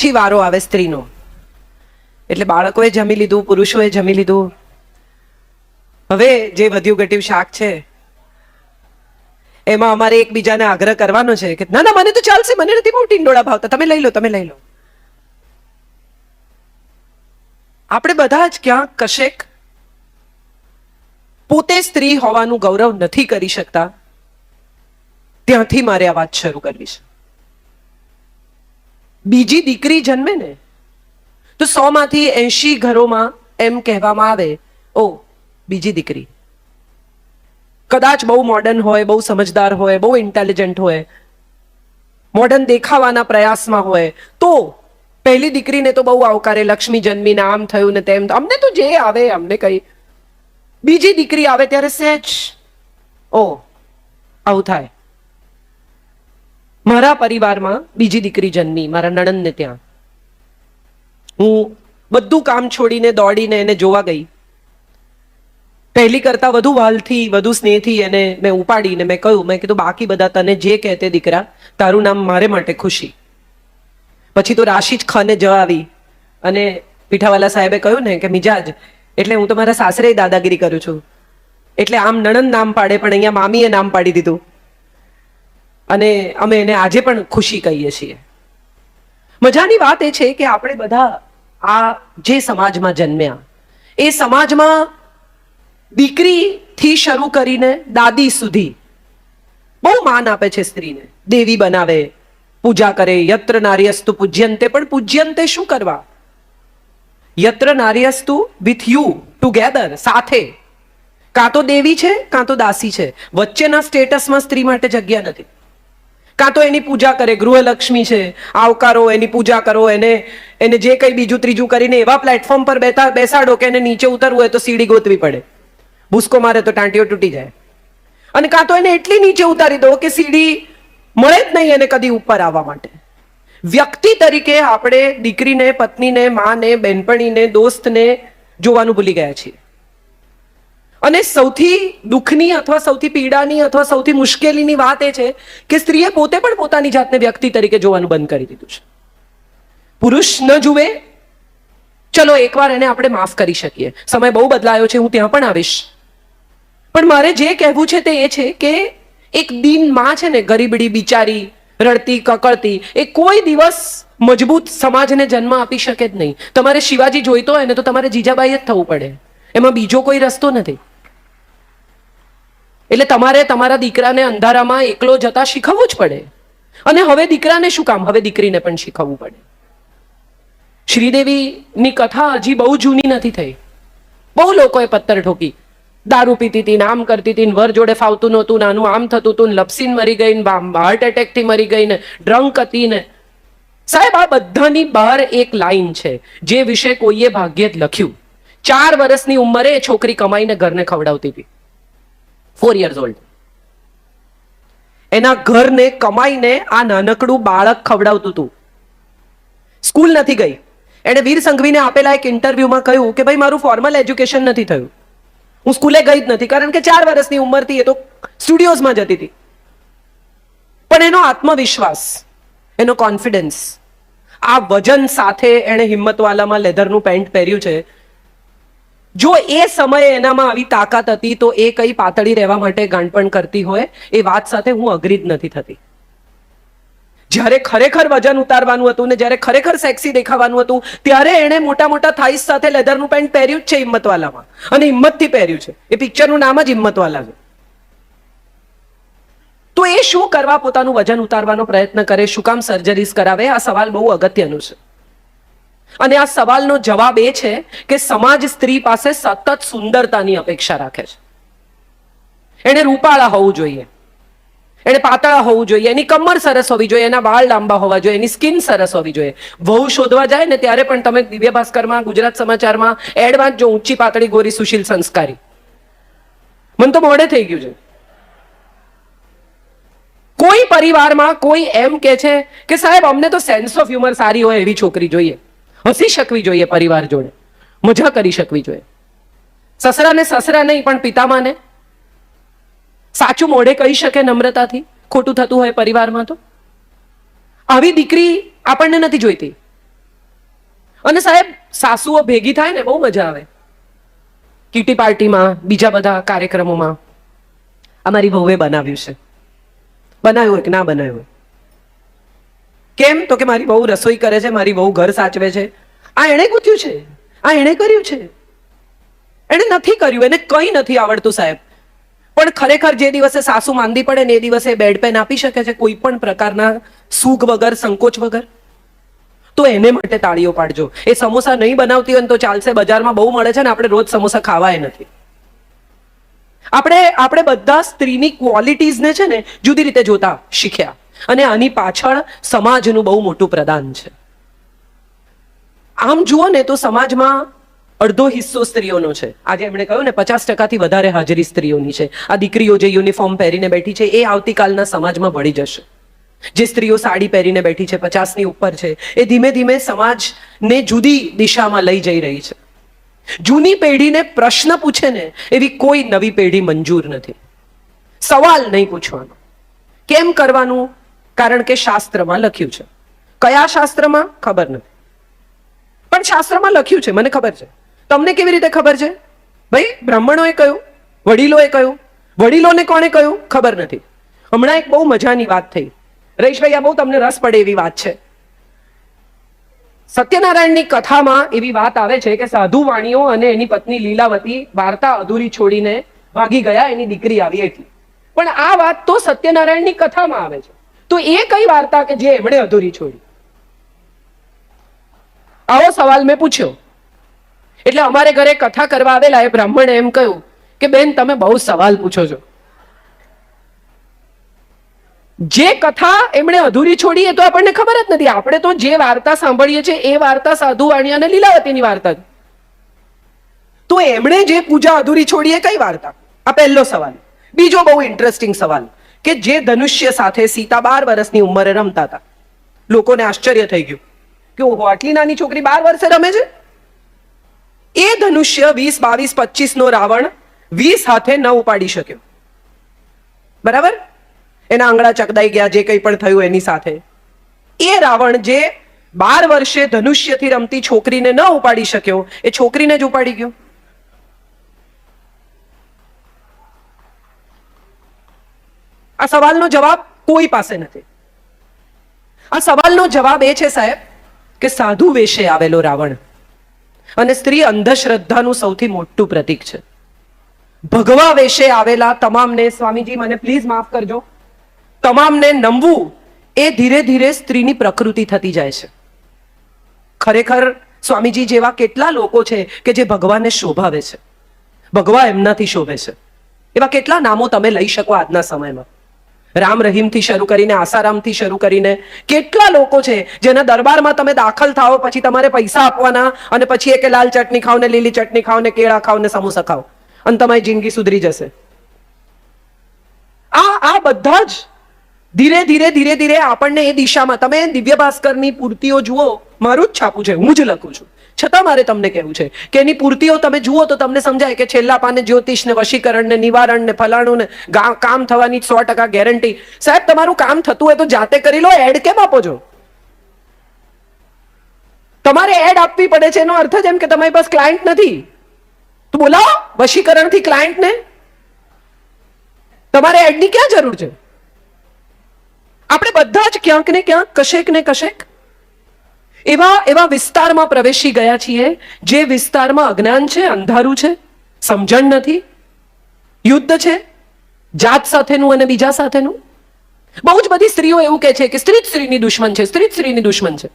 પછી વારો આવે સ્ત્રીનો. એટલે બાળકોએ જમી લીધું, પુરુષોએ જમી લીધું. હવે જે વધ્યું ઘટ્યું શાક છે એમાં અમારે એકબીજાને આગ્રહ કરવાનો છે કે ના ના મને તો ચાલશે, મને નથી બહુ ટીંડોળા ભાવતા, તમે લઈ લો, તમે લઈ લો. આપણે બધા જ ક્યાંક કશેક પોતે સ્ત્રી હોવાનું ગૌરવ નથી કરી શકતા. ત્યાંથી મારે આ વાત શરૂ કરવી છે. બીજી દીકરી જન્મે ને તો 100 માંથી 80 ઘરોમાં એમ કહેવામાં આવે, ઓ બીજી દીકરી. કદાચ બહુ મોડર્ન હોય, બહુ સમજદાર હોય, બહુ ઇન્ટેલિજન્ટ હોય, મોડર્ન દેખાવાના પ્રયાસમાં હોય, તો પહેલી દીકરીને તો બહુ આવકારે, લક્ષ્મી જન્મીને આમ થયું ને તેમ, અમને તો જે આવે અમને કઈ. બીજી દીકરી આવે ત્યારે સહેજ ઓ આવું થાય. મારા પરિવારમાં બીજી દીકરી જન્મી, મારા નણંદને ત્યાં. હું બધું કામ છોડીને દોડીને એને જોવા ગઈ. પહેલી કરતા વધુ વાલથી, વધુ સ્નેહથી એને મેં ઉપાડીને મેં કહ્યું, મેં કીધું બાકી બધા તને જે કહેતે દીકરા, તારું નામ મારે માટે ખુશી. પછી તો રાશિ જ ખાને જ આવી અને પીઠાવાલા સાહેબે કહ્યું ને કે મિજાજ, એટલે હું તો મારા સાસરે દાદાગીરી કરું છું, એટલે આમ નણંદ નામ પાડે પણ અહીંયા મામીએ નામ પાડી દીધું અને અમે એને આજે પણ ખુશી કહીએ છીએ. મજાની વાત એ છે કે આપણે બધા આ જે સમાજમાં જન્મ્યા, એ સમાજમાં દીકરીથી શરૂ કરીને દાદી સુધી બહુ માન આપે છે સ્ત્રીને. દેવી બનાવે, પૂજા કરે. યત્ર નાર્યસ્તુ પૂજ્યંતે, પણ પૂજ્યંતે શું કરવા? યત્ર નાર્યસ્તુ વિથ યુ, ટુગેધર, સાથે. કાં તો દેવી છે કાં તો દાસી છે, વચ્ચેના સ્ટેટસમાં સ્ત્રી માટે જગ્યા નથી. કાં તો એની પૂજા કરે, ગૃહલક્ષ્મી છે, આવકારો, એની પૂજા કરો, એને જે કંઈ બીજું ત્રીજું કરીને એવા પ્લેટફોર્મ પર બેસાડો કે એને નીચે ઉતરવું હોય તો સીડી ગોતવી પડે, ભૂસકો મારે તો ટાંટીઓ તૂટી જાય. અને કાં તો એને એટલી નીચે ઉતારી દો કે સીડી મળે જ નહીં એને કદી ઉપર આવવા માટે. વ્યક્તિ તરીકે આપણે દીકરીને, પત્નીને, માને, બહેનપણીને, દોસ્તને જોવાનું ભૂલી ગયા છીએ. અને સૌથી દુઃખની અથવા સૌથી પીડાની અથવા સૌથી મુશ્કેલીની વાત એ છે કે સ્ત્રીએ પોતે પણ પોતાની જાતને વ્યક્તિ તરીકે જોવાનું બંધ કરી દીધું છે. પુરુષ ન જુએ, ચલો એકવાર એને આપણે માફ કરી શકીએ, સમય બહુ બદલાયો છે, હું ત્યાં પણ આવીશ. પણ મારે જે કહેવું છે તે એ છે કે એક દીન માં છે ને, ગરીબડી બિચારી, રડતી કકળતી, એ કોઈ દિવસ મજબૂત સમાજને જન્મ આપી શકે જ નહીં. તમારે શિવાજી જોઈતો હોય ને તો તમારે જીજાબાઈ જ થવું પડે, એમાં બીજો કોઈ રસ્તો નથી. એટલે તમારે તમારા દીકરાને અંધારામાં એકલો જતા શીખવવું જ પડે. અને હવે દીકરાને શું કામ, હવે દીકરીને પણ શીખવવું પડે. શ્રીદેવીની કથા હજી બહુ જૂની નથી થઈ. બહુ લોકોએ પત્તર ઠોકી, દારૂ પીતી હતી, આમ કરતી હતી, વર જોડે ફાવતું નહોતું, નાનું આમ થતું હતું, લપસીને મરી ગઈ, હાર્ટ એટેકથી મરી ગઈ ને, ડ્રંક હતી ને. સાહેબ, આ બધાની બહાર એક લાઈન છે જે વિશે કોઈએ ભાગ્યે જ લખ્યું. 4 વર્ષની ઉંમરે છોકરી કમાઈને ઘરને ખવડાવતી હતી. 4 years old. એના ઘરને કમાઈને આ નાનકડું બાળક ખવડાવતું હતું. સ્કૂલ નથી ગઈ. એને વીર સંઘવીને આપેલા એક ઇન્ટરવ્યુમાં કહ્યું કે ભાઈ મારું ફોર્મલ એજ્યુકેશન નથી થયું, હું સ્કૂલે ગઈ જ નથી, કારણ કે 4 વર્ષની ઉંમરથી એ તો સ્ટુડિયોઝમાં જતી હતી. પણ એનો આત્મવિશ્વાસ, એનો કોન્ફિડન્સ, આ વજન સાથે એણે હિંમતવાલામાં લેધરનું પેન્ટ પહેર્યું છે. જો એ સમયે એનામાં આવી તાકાત હતી તો એ કઈ પાતળી રહેવા માટે ગાંડપણ કરતી હોય એ વાત સાથે હું અગ્રી જ નથી થતી. જ્યારે ખરેખર વજન ઉતારવાનું હતું ને જ્યારે ખરેખર સેક્સી દેખાવાનું હતું ત્યારે એણે મોટા મોટા થાઈસ સાથે લેધરનું પેન્ટ પહેર્યું જ છે હિંમતવાલામાં, અને હિંમતથી પહેર્યું છે. એ પિક્ચરનું નામ જ હિંમતવાલા છે. તો એ શું કરવા પોતાનું વજન ઉતારવાનો પ્રયત્ન કરે, શું કામ સર્જરીઝ કરાવે? આ સવાલ બહુ અગત્યનો છે. અને આ સવાલનો જવાબ એ છે કે સમાજ સ્ત્રી પાસે સતત સુંદરતાની અપેક્ષા રાખે છે. એને રૂપાળા હોવું જોઈએ, એને પાતળા હોવું જોઈએ, એની કમર સરસ હોવી જોઈએ, એના વાળ લાંબા હોવા જોઈએ, એની સ્કિન સરસ હોવી જોઈએ. વહુ શોધવા જાય ને ત્યારે પણ તમે દિવ્ય ભાસ્કરમાં, ગુજરાત સમાચારમાં એડ વાંચજો, ઊંચી પાતળી ગોરી સુશીલ સંસ્કારી. મને તો મોડે થઈ ગયું છે. કોઈ પરિવારમાં કોઈ એમ કે છે કે સાહેબ અમને તો સેન્સ ઓફ હ્યુમર સારી હોય એવી છોકરી જોઈએ, હસી શકવી જોઈએ, પરિવાર જોડે મજા કરી શકવી જોઈએ. સસરાને સસરા નહીં પણ પિતામાને સાચું મોઢે કહી શકે નમ્રતાથી, ખોટું થતું હોય પરિવારમાં તો. આવી દીકરી આપણને નથી જોઈતી. અને સાહેબ સાસુઓ ભેગી થાય ને બહુ મજા આવે, કીટી પાર્ટીમાં, બીજા બધા કાર્યક્રમોમાં. અમારી વહુએ બનાવ્યું છે. બનાવ્યું હોય કે ના બનાવ્યું હોય? કેમ? તો કે મારી વહુ રસોઈ કરે છે, મારી વહુ ઘર સાચવે છે. આ એણે ગૂંથ્યું છે, આ એણે કર્યું છે. એણે નથી કર્યું, એને કંઈ નથી આવડતું સાહેબ. પણ ખરેખર જે દિવસે સાસુ માંદી પડે ને એ દિવસે બેડ પેન આપી શકે છે કોઈ પણ પ્રકારના સૂગ વગર, સંકોચ વગર, તો એને માટે તાળીઓ પાડજો. એ સમોસા નહીં બનાવતી હોય તો ચાલશે, બજારમાં બહુ મળે છે ને, આપણે રોજ સમોસા ખાવાય નથી. આપણે બધા સ્ત્રીની ક્વોલિટીઝને છે ને જુદી રીતે જોતા શીખ્યા, અને આની પાછળ સમાજનું બહુ મોટું પ્રદાન છે. આમ જુઓ ને તો સમાજમાં અડધો હિસ્સો સ્ત્રીઓનો છે. આજે એમણે કહ્યું ને 50%થી વધારે હાજરી સ્ત્રીઓની છે. આ દીકરીઓ જે યુનિફોર્મ પહેરીને બેઠી છે એ આવતીકાલના સમાજમાં ભળી જશે. જે સ્ત્રીઓ સાડી પહેરીને બેઠી છે, 50ની ઉપર છે, એ ધીમે ધીમે સમાજને જુદી દિશામાં લઈ જઈ રહી છે. જૂની પેઢીને પ્રશ્ન પૂછે ને એવી કોઈ નવી પેઢી મંજૂર નથી. સવાલ નહીં પૂછવાનો. કેમ કરવાનું? કારણ કે શાસ્ત્રમાં લખ્યું છે. કયા શાસ્ત્રમાં ખબર નથી, પણ શાસ્ત્રમાં લખ્યું છે, મને ખબર છે. તમને કેવી રીતે ખબર છે? ભાઈ બ્રાહ્મણોએ કહ્યું, વડીલોએ કહ્યું. વડીલોને કોણે કહ્યું ખબર નથી. હમણાં એક બહુ મજાની વાત થઈ, રહીશભાઈ, આ બહુ તમને રસ પડે એવી વાત છે. સત્યનારાયણની કથામાં એવી વાત આવે છે કે સાધુ વાણીઓ અને એની પત્ની લીલાવતી વાર્તા અધૂરી છોડીને ભાગી ગયા, એની દીકરી આવી એટલી. પણ આ વાત તો સત્યનારાયણની કથામાં આવે છે, તો એ કઈ વાર્તા કે જે એમણે અધૂરી છોડી? આવો સવાલ મેં પૂછ્યો. એટલે અમારે ઘરે કથા કરવા આવેલા એ બ્રાહ્મણે એમ કહ્યું કે બેન તમે બહુ સવાલ પૂછો છો. જે કથા એમણે અધૂરી છોડી એ તો આપણને ખબર જ નથી. આપણે તો જે વાર્તા સાંભળીએ છીએ એ વાર્તા સાધુ વાણિયા અને લીલાવતીની વાર્તા. તો એમણે જે પૂજા અધૂરી છોડી એ કઈ વાર્તા? આ પહેલો સવાલ. બીજો બહુ ઇન્ટરેસ્ટિંગ સવાલ કે જે ધનુષ્ય સાથે સીતા 12 વર્ષની ઉંમરે રમતા હતા. લોકોને આશ્ચર્ય થઈ ગયું કે ઓહો, આટલી નાની છોકરી 12 વર્ષે રમે છે. એ ધનુષ્ય 20, 22, 25 નો રાવણ 20 હાથે ન ઉપાડી શક્યો. બરાબર? એના આંગળા ચકદાઈ ગયા, જે કંઈ પણ થયું એની સાથે. એ રાવણ જે 12 વર્ષે ધનુષ્યથી રમતી છોકરીને ન ઉપાડી શક્યો, એ છોકરીને જ ઉપાડી ગયો. આ સવાલનો જવાબ કોઈ પાસે નથી. આ સવાલનો જવાબ એ છે સાહેબ કે સાધુ વેશે આવેલો રાવણ અને સ્ત્રી અંધશ્રદ્ધાનું સૌથી મોટું પ્રતીક છે. ભગવા વેશે આવેલા તમામને, સ્વામીજી મને પ્લીઝ માફ કરજો, તમામને નમવું એ ધીરે ધીરે સ્ત્રીની પ્રકૃતિ થતી જાય છે. ખરેખર સ્વામીજી જેવા કેટલા લોકો છે કે જે ભગવાનને શોભાવે છે, ભગવા એમનાથી શોભે છે. એવા કેટલા નામો તમે લઈ શકો આજના સમયમાં. રામ રહીમથી શરૂ કરીને, આસારામથી શરૂ કરીને કેટલા લોકો છે જેના દરબારમાં તમે દાખલ થાઓ પછી તમારે પૈસા આપવાના, અને પછી કે લાલ ચટણી ખાઓ ને લીલી ચટણી ખાઓ ને કેળા ખાઓ ને સમોસા ખાઓ અને તમારી જિંદગી સુધરી જશે. આ બધા જ ધીરે ધીરે ધીરે ધીરે આપણને એ દિશામાં, તમે દિવ્ય ભાસ્કરની પૂર્તિઓ જુઓ, મારું જ છાપું છે, હું જ લખું છું, છતાં મારે તમને કહેવું છે કે એની પૂર્તિઓ તમે જુઓ તો તમને સમજાય કે છેલ્લા પાને જ્યોતિષ ને વશીકરણ ને નિવારણ ને ફલાણું ને કામ થવાની 100% ગેરંટી. સાહેબ તમારું કામ થતું હોય તો જાતે કરી લો, એડ કેમ આપો છો? તમારે એડ આપવી પડે છે એનો અર્થ જ એમ કે તમારી પાસે ક્લાયન્ટ નથી, તો બોલાવો વશીકરણથી ક્લાયન્ટને. તમારે એડની ક્યાં જરૂર છે? આપણે બધા જ ક્યાંક ને ક્યાંક, કશેક ને કશેક એવા વિસ્તારમાં પ્રવેશી ગયા છીએ જે વિસ્તારમાં અજ્ઞાન છે, અંધારું છે, સમજણ નથી, યુદ્ધ છે જાત સાથેનું અને બીજા સાથેનું. બહુ જ બધી સ્ત્રીઓ એવું કહે છે કે સ્ત્રી જ સ્ત્રીની દુશ્મન છે, સ્ત્રી જ સ્ત્રીની દુશ્મન છે.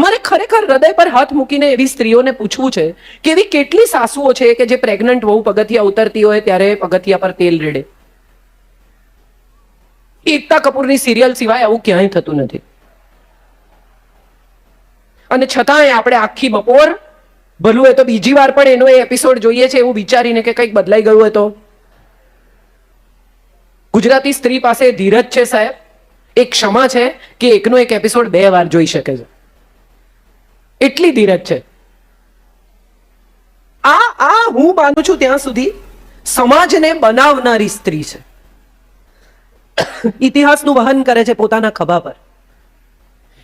મારે ખરેખર હૃદય પર હાથ મૂકીને એવી સ્ત્રીઓને પૂછવું છે કે એવી કેટલી સાસુઓ છે કે જે પ્રેગ્નન્ટ વહુ પગથિયા ઉતરતી હોય ત્યારે પગથિયા પર તેલ રેડે. એકતા કપૂરની સિરિયલ સિવાય આવું ક્યાંય થતું નથી. અને છતાંય આપણે આખી બપોર, ભલું હોય તો બીજી વાર પણ એનો એ એપિસોડ જોઈએ છે એવું વિચારીને કે કંઈક બદલાઈ ગયું હોય તો. ગુજરાતી સ્ત્રી પાસે ધીરજ છે સાહેબ, એક ક્ષમા છે કે એકનો એક એપિસોડ 2 વાર જોઈ શકે છે, એટલી ધીરજ છે. આ હું માનું છું ત્યાં સુધી સમાજને બનાવનારી સ્ત્રી છે. ઇતિહાસનું વહન કરે છે પોતાના ખભા પર.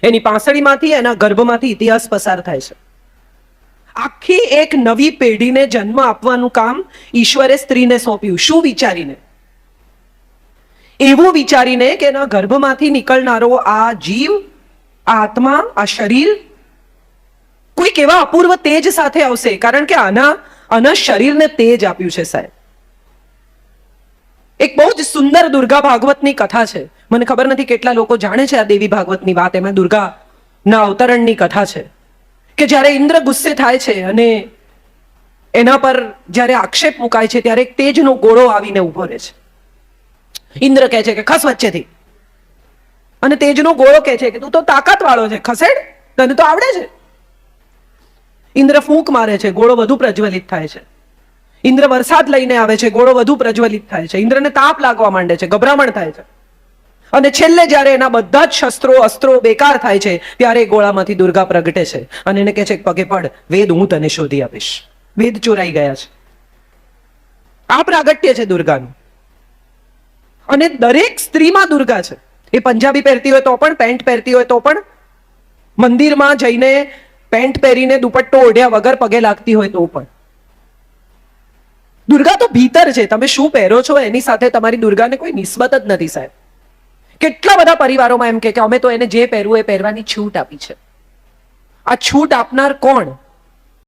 એની પાંસળીમાંથી, એના ગર્ભમાંથી ઇતિહાસ પસાર થાય છે. આખી એક નવી પેઢીને જન્મ આપવાનું કામ ઈશ્વરે સ્ત્રીને સોંપ્યું. શું વિચારીને? એવું વિચારીને કે એના ગર્ભમાંથી નીકળનારો આ જીવ, આ આત્મા, આ શરીર કોઈક એવા અપૂર્વ તેજ સાથે આવશે. કારણ કે આના શરીરને તેજ આપ્યું છે સાહેબ. એક બહુ જ સુંદર દુર્ગા ભાગવતની કથા છે. મને ખબર નથી કેટલા લોકો જાણે છે આ દેવી ભાગવતની વાત. એમાં દુર્ગાના અવતરણની કથા છે કે જ્યારે ઇન્દ્ર ગુસ્સે થાય છે અને એના પર જ્યારે આક્ષેપ મુકાય છે ત્યારે એક તેજનો ગોળો આવીને ઉભો રહે છે. ઇન્દ્ર કહે છે કે ખસ વચ્ચેથી, અને તેજનો ગોળો કહે છે કે તું તો તાકાત વાળો છે, ખસેડ, તને તો આવડે છે. ઇન્દ્ર ફૂંક મારે છે, ગોળો વધુ પ્રજ્વલિત થાય છે. ઇન્દ્ર વરસાદ લઈને આવે છે, ગોળો વધુ પ્રજ્વલિત થાય છે. ઇન્દ્રને તાપ લાગવા માંડે છે, ગભરામણ થાય છે. અને છેલ્લે જ્યારે એના બધા જ શસ્ત્રો અસ્ત્રો બેકાર થાય છે ત્યારે ગોળામાંથી દુર્ગા પ્રગટે છે અને એને કહે છે પગે પડ, વેદ હું તને શોધી આપીશ. વેદ ચોરાઈ ગયા છે. આ પ્રાગટ્ય છે દુર્ગાનું. અને દરેક સ્ત્રીમાં દુર્ગા છે. એ પંજાબી પહેરતી હોય તો પણ, પેન્ટ પહેરતી હોય તો પણ, મંદિરમાં જઈને પેન્ટ પહેરીને દુપટ્ટો ઓઢ્યા વગર પગે લાગતી હોય તો પણ. દુર્ગા તો ભીતર છે. તમે શું પહેરો છો એની સાથે તમારી દુર્ગાને કોઈ નિસ્બત જ નથી સાહેબ. કેટલા બધા પરિવારોમાં એમ કે અમે તો એને જે પહેરવું એ પહેરવાની છૂટ આપી છે. આ છૂટ આપનાર કોણ?